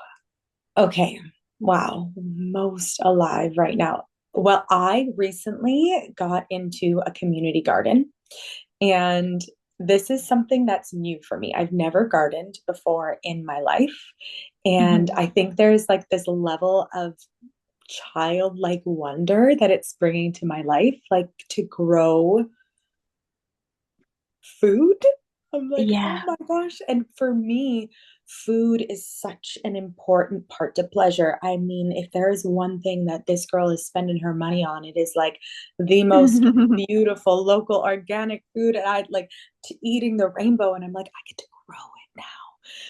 okay. Wow. Most alive right now. Well, I recently got into a community garden, and this is something that's new for me. I've never gardened before in my life. And Mhm. I think there's like this level of childlike wonder that it's bringing to my life, like to grow food. I'm like, oh Yeah. my gosh. And for me, food is such an important part to pleasure. I mean, if there is one thing that this girl is spending her money on, it is like the most beautiful local organic food. And I like to eating the rainbow, and I'm like, I get to grow it now.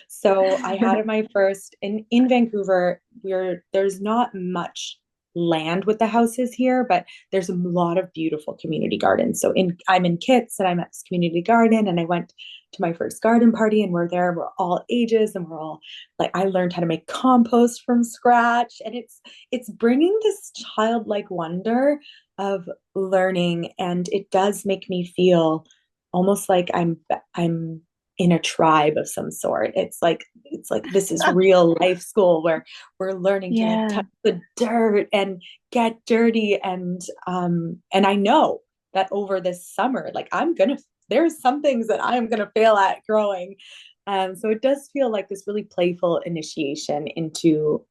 So I had my first in Vancouver. There's not much land with the houses here, but there's a lot of beautiful community gardens. So I'm in Kits, and I'm at this community garden, and I went to my first garden party, and we're all ages, and we're all like, I learned how to make compost from scratch, and it's bringing this childlike wonder of learning, and it does make me feel almost like I'm in a tribe of some sort. It's like this is real life school where we're learning to like Yeah. touch the dirt and get dirty, and I know that over this summer, like there's some things that I'm gonna fail at growing. So it does feel like this really playful initiation into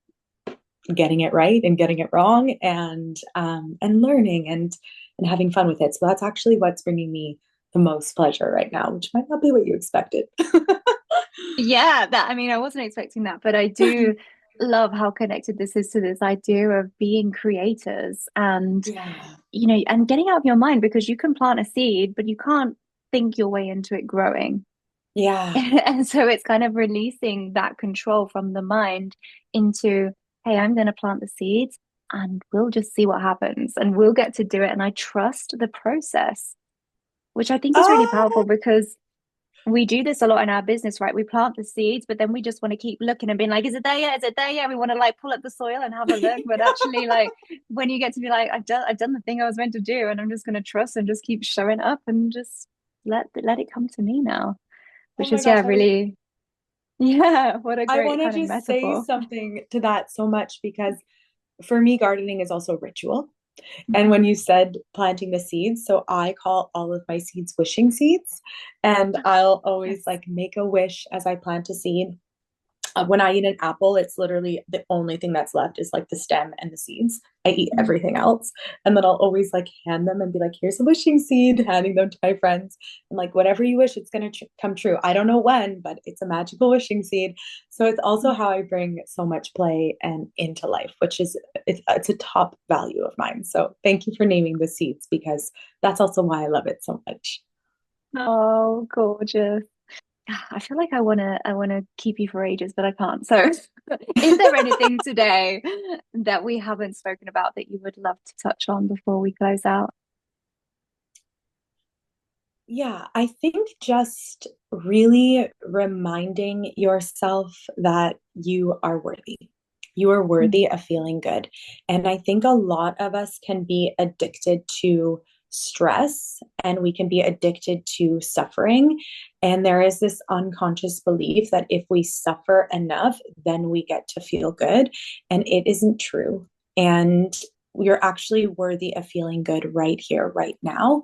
getting it right and getting it wrong, and learning and having fun with it. So that's actually what's bringing me the most pleasure right now, which might not be what you expected. Yeah, that I mean, I wasn't expecting that, but I do love how connected this is to this idea of being creators and, Yeah. and getting out of your mind because you can plant a seed, but you can't think your way into it growing. Yeah. And so it's kind of releasing that control from the mind into, hey, I'm going to plant the seeds and we'll just see what happens and we'll get to do it. And I trust the process, which I think is really powerful Oh, because we do this a lot in our business, right? We plant the seeds, but then we just want to keep looking and being like, is it there yet? Is it there yet? We want to like pull up the soil and have a look. But actually, like when you get to be like, I've done the thing I was meant to do, and I'm just gonna trust and just keep showing up and just let it come to me now. oh Which my is gosh. really, yeah, what a I great want to kind of just say metaphor. something to that so much because for me, gardening is also ritual. And when Mhm. you said planting the seeds, so I call all of my seeds wishing seeds. And I'll always Yes. like make a wish as I plant a seed. When I eat an apple, it's literally the only thing that's left is like the stem and the seeds. I eat Mhm. everything else. And then I'll always like hand them and be like, here's a wishing seed, handing them to my friends. And like, whatever you wish, it's going to come true. I don't know when, but it's a magical wishing seed. So it's also how I bring so much play and into life, which is, it's a top value of mine. So thank you for naming the seeds because that's also why I love it so much. Oh, gorgeous. I feel like I wanna keep you for ages, but I can't. So is there anything today that we haven't spoken about that you would love to touch on before we close out? Yeah, I think just really reminding yourself that you are worthy. You are worthy Mm. of feeling good. And I think a lot of us can be addicted to stress and we can be addicted to suffering. And there is this unconscious belief that if we suffer enough, then we get to feel good. And it isn't true. And you're actually worthy of feeling good right here, right now.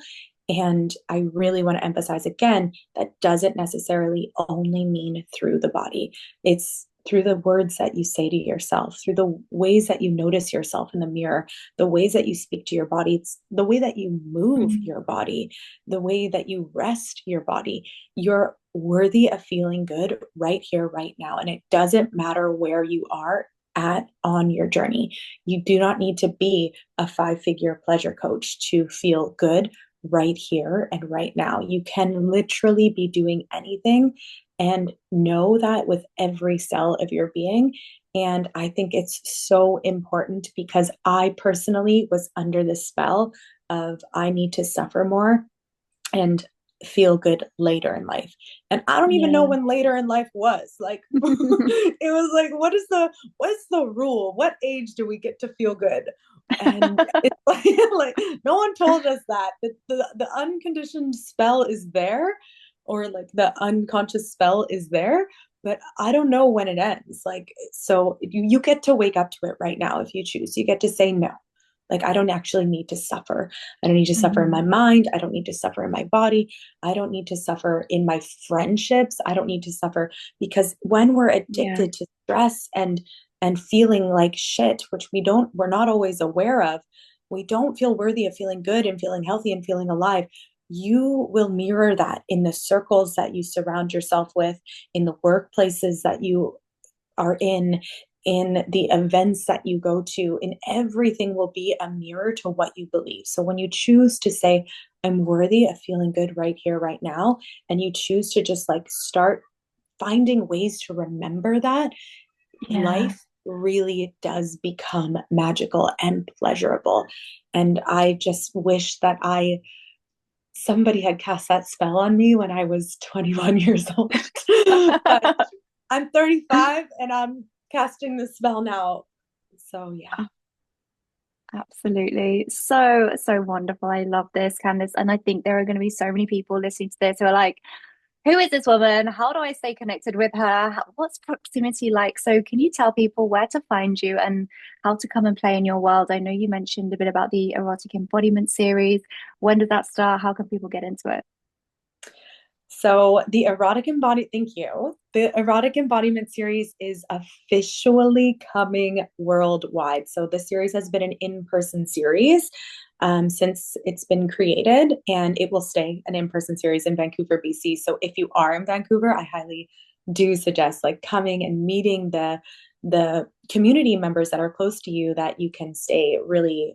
And I really want to emphasize again that doesn't necessarily only mean through the body. It's through the words that you say to yourself, through the ways that you notice yourself in the mirror, the ways that you speak to your body, it's the way that you move Mm. your body, the way that you rest your body. You're worthy of feeling good right here, right now. And it doesn't matter where you are at on your journey. You do not need to be a 5-figure pleasure coach to feel good right here and right now. You can literally be doing anything and know that with every cell of your being. And I think it's so important because I personally was under the spell of I need to suffer more and feel good later in life. And I don't even know Yeah. when later in life was. Like it was like what's the rule? What age do we get to feel good? And it's like no one told us that. The unconditioned spell is there or like the unconscious spell is there, but I don't know when it ends. Like so you get to wake up to it right now if you choose. You get to say no. Like, I don't actually need to suffer. I don't need to suffer in my Mhm. mind. I don't need to suffer in my body. I don't need to suffer in my friendships. I don't need to suffer because when we're Yeah. addicted to stress and feeling like shit, which we're not always aware of, we don't feel worthy of feeling good and feeling healthy and feeling alive. You will mirror that in the circles that you surround yourself with, in the workplaces that you are in the events that you go to, in everything will be a mirror to what you believe. So when you choose to say, I'm worthy of feeling good right here, right now, and you choose to just like start finding ways to remember that, Yeah. life really does become magical and pleasurable. And I just wish that somebody had cast that spell on me when I was 21 years old. But I'm 35 and I'm casting the spell now. So yeah. Absolutely. So, so wonderful. I love this, Candice. And I think there are going to be so many people listening to this who are like, who is this woman? How do I stay connected with her? What's proximity like? So, can you tell people where to find you and how to come and play in your world? I know you mentioned a bit about the erotic embodiment series. When does that start? How can people get into it? So the erotic embody, thank you. The erotic embodiment series is officially coming worldwide. So the series has been an in-person series since it's been created, and it will stay an in-person series in Vancouver, BC. So if you are in Vancouver, I highly do suggest like coming and meeting the community members that are close to you that you can stay really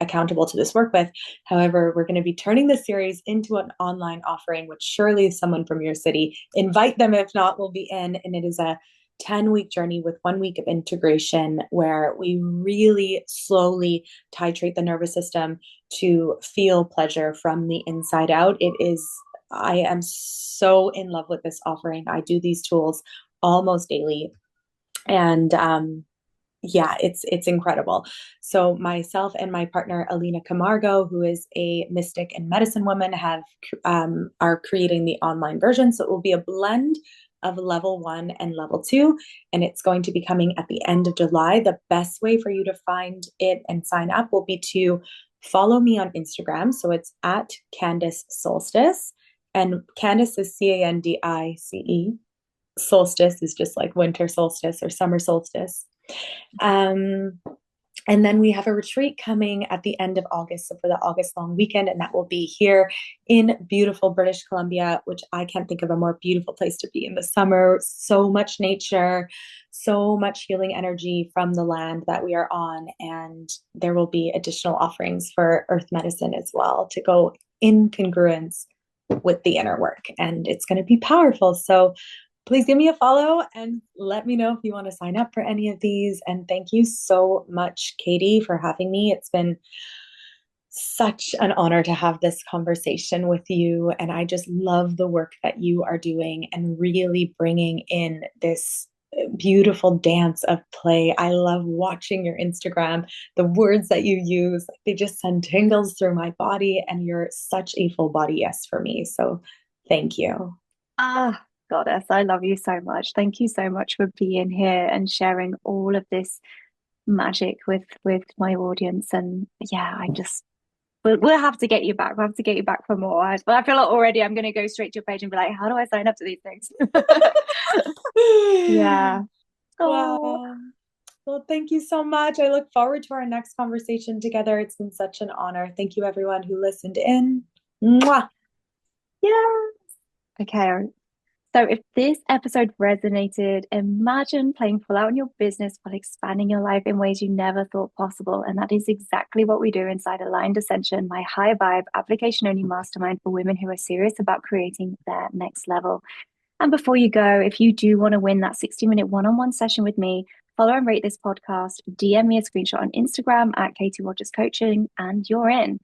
accountable to this work with. However, we're going to be turning this series into an online offering, which surely someone from your city, invite them. If not, we'll be in. And it is a 10-week journey with 1 week of integration where we really slowly titrate the nervous system to feel pleasure from the inside out. I am so in love with this offering. I do these tools almost daily. And yeah, it's incredible. So myself and my partner Alina Camargo, who is a mystic and medicine woman, are creating the online version. So it will be a blend of level 1 and level 2, and it's going to be coming at the end of July. The best way for you to find it and sign up will be to follow me on Instagram. So it's at Candice Solstice, and Candice is Candice. Solstice is just like winter solstice or summer solstice. And then we have a retreat coming at the end of August, so for the August long weekend, and that will be here in beautiful British Columbia, which I can't think of a more beautiful place to be in the summer. So much nature, so much healing energy from the land that we are on, and there will be additional offerings for earth medicine as well to go in congruence with the inner work, and it's going to be powerful. So please give me a follow and let me know if you want to sign up for any of these. And thank you so much, Katie, for having me. It's been such an honor to have this conversation with you. And I just love the work that you are doing and really bringing in this beautiful dance of play. I love watching your Instagram, the words that you use, they just send tingles through my body, and you're such a full body yes for me. So thank you. Ah, Goddess, I love you so much. Thank you so much for being here and sharing all of this magic with my audience. And yeah, we'll have to get you back. We'll have to get you back for more. But I feel like already I'm going to go straight to your page and be like, how do I sign up to these things? Yeah. Oh, Wow. Well, thank you so much. I look forward to our next conversation together. It's been such an honor. Thank you, everyone who listened in. Mwah. yeah. Okay. So if this episode resonated, imagine playing full out in your business while expanding your life in ways you never thought possible. And that is exactly what we do inside Aligned Ascension, my high vibe application only mastermind for women who are serious about creating their next level. And before you go, if you do want to win that 60-minute one-on-one session with me, follow and rate this podcast, DM me a screenshot on Instagram at Katie Rogers Coaching, and you're in.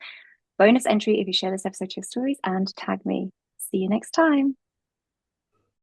Bonus entry if you share this episode to your stories and tag me. See you next time.